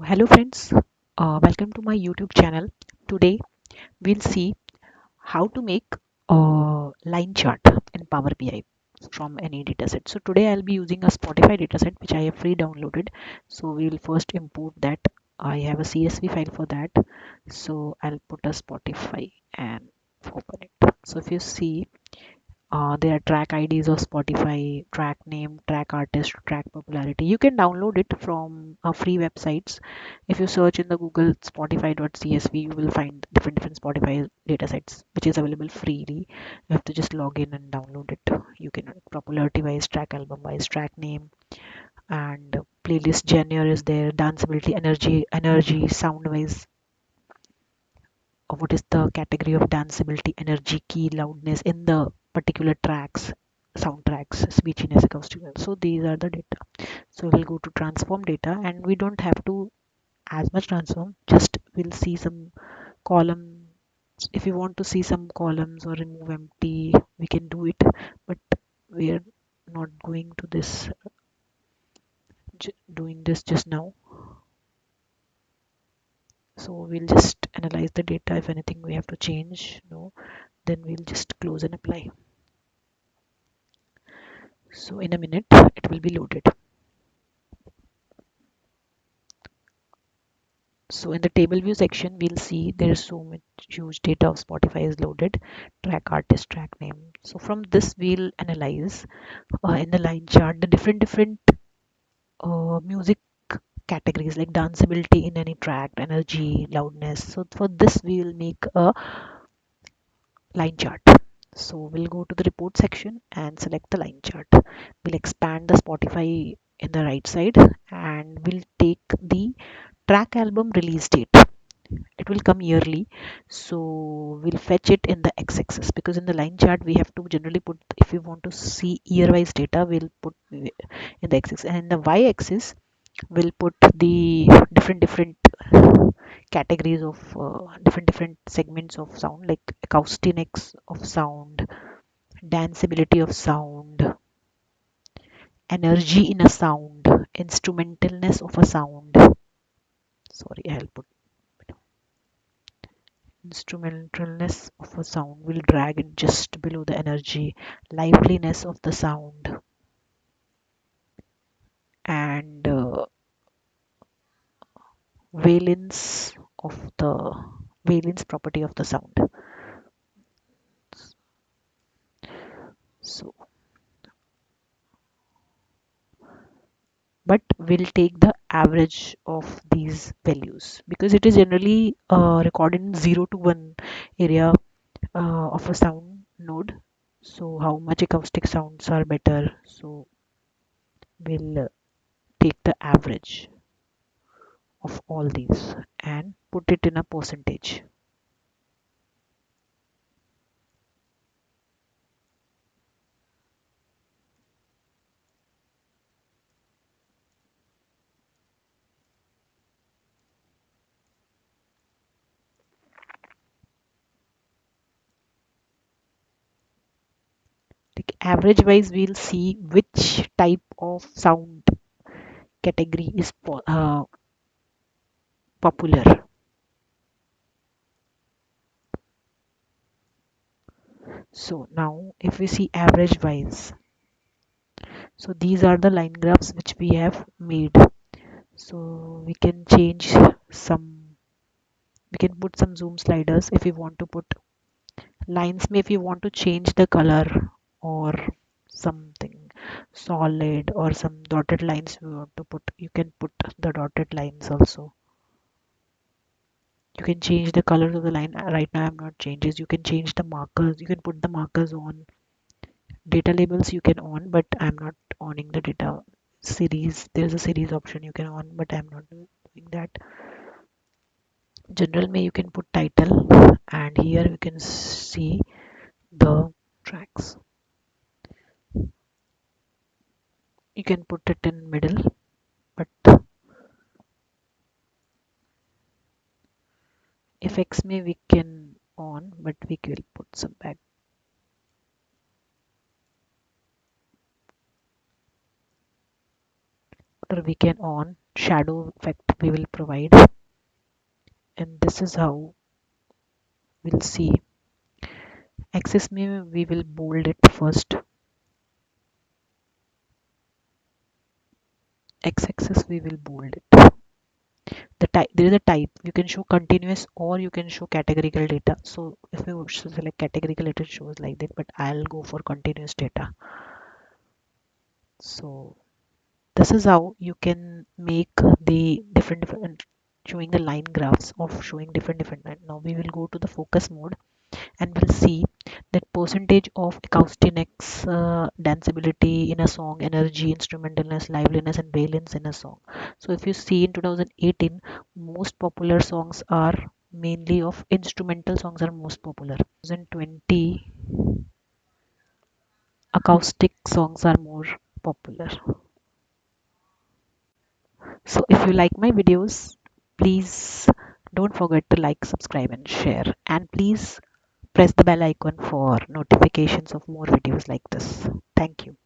Hello friends, welcome to my YouTube channel. Today we'll see how to make a line chart in Power BI from any dataset. So today I'll be using a Spotify dataset which I have free downloaded. So we will first import that. I have a CSV file for that. So I'll put a Spotify and open it. So if you see there are track IDs of Spotify, track name, track artist, track popularity. You can download it from free websites. If you search in the Google Spotify.csv, you will find different Spotify datasets, which is available freely. You have to just log in and download it. You can popularity wise, track album wise, track name, and playlist genre is there. Danceability, energy, sound wise. What is the category of danceability, energy, key, loudness in the particular tracks, soundtracks, speechiness, acoustic. So these are the data. So we'll go to transform data and we don't have to as much transform, just we'll see some columns. If you want to see some columns or remove empty, we can do it, but we're not going to this doing this just now. So we'll just analyze the data. If anything we have to change, no, then we'll just close and apply. So in a minute it will be loaded. So in the table view section we'll see there's so much huge data of Spotify is loaded, track artist, track name. So from this we'll analyze in the line chart the different music categories like danceability in any track, energy, loudness. So for this we'll make a line chart. So we'll go to the report section and select the line chart. We'll expand the Spotify in the right side and we'll take the track album release date. It will come yearly, so we'll fetch it in the x-axis, because in the line chart we have to generally put, if we want to see year wise data, we'll put in the x-axis, and in the y-axis we'll put the different categories of different segments of sound, like acoustics of sound, danceability of sound, energy in a sound, instrumentalness of a sound. Sorry, I'll put instrumentalness of a sound. Will drag it just below the energy, liveliness of the sound, and valence of the valence property of the sound. So but we'll take the average of these values, because it is generally recorded in 0 to 1 area of a sound node. So how much acoustic sounds are better, so we'll take the average of all these and put it in a percentage. Like average wise, we'll see which type of sound category is popular. So now if we see average wise, so these are the line graphs which we have made. So we can change some, we can put some zoom sliders if we want to put lines, may if you want to change the color or something solid, or some dotted lines you want to put, you can put the dotted lines also. You can change the color of the line. Right now I'm not changes. You can change the markers, you can put the markers on. Data labels you can on, but I'm not owning the data series. There's a series option you can on, but I'm not doing that. General may you can put title, and here you can see the tracks. You can put it in middle, but effects may we can on, but we will put some back, or we can on. shadow effect we will provide, and this is how we'll see. Axis me, we will bold it first. X-axis we will bold it. The type, there is a type you can show continuous or you can show categorical data. So if you select categorical, it shows like that, but I'll go for continuous data. So this is how you can make the different showing the line graphs of showing different. And now we will go to the focus mode, and we'll see that percentage of acoustics, danceability in a song, energy, instrumentalness, liveliness, and valence in a song. So if you see in 2018, most popular songs are mainly of instrumental songs are most popular. 2020, acoustic songs are more popular. So if you like my videos, please don't forget to like, subscribe, and share. And please press the bell icon for notifications of more videos like this. Thank you.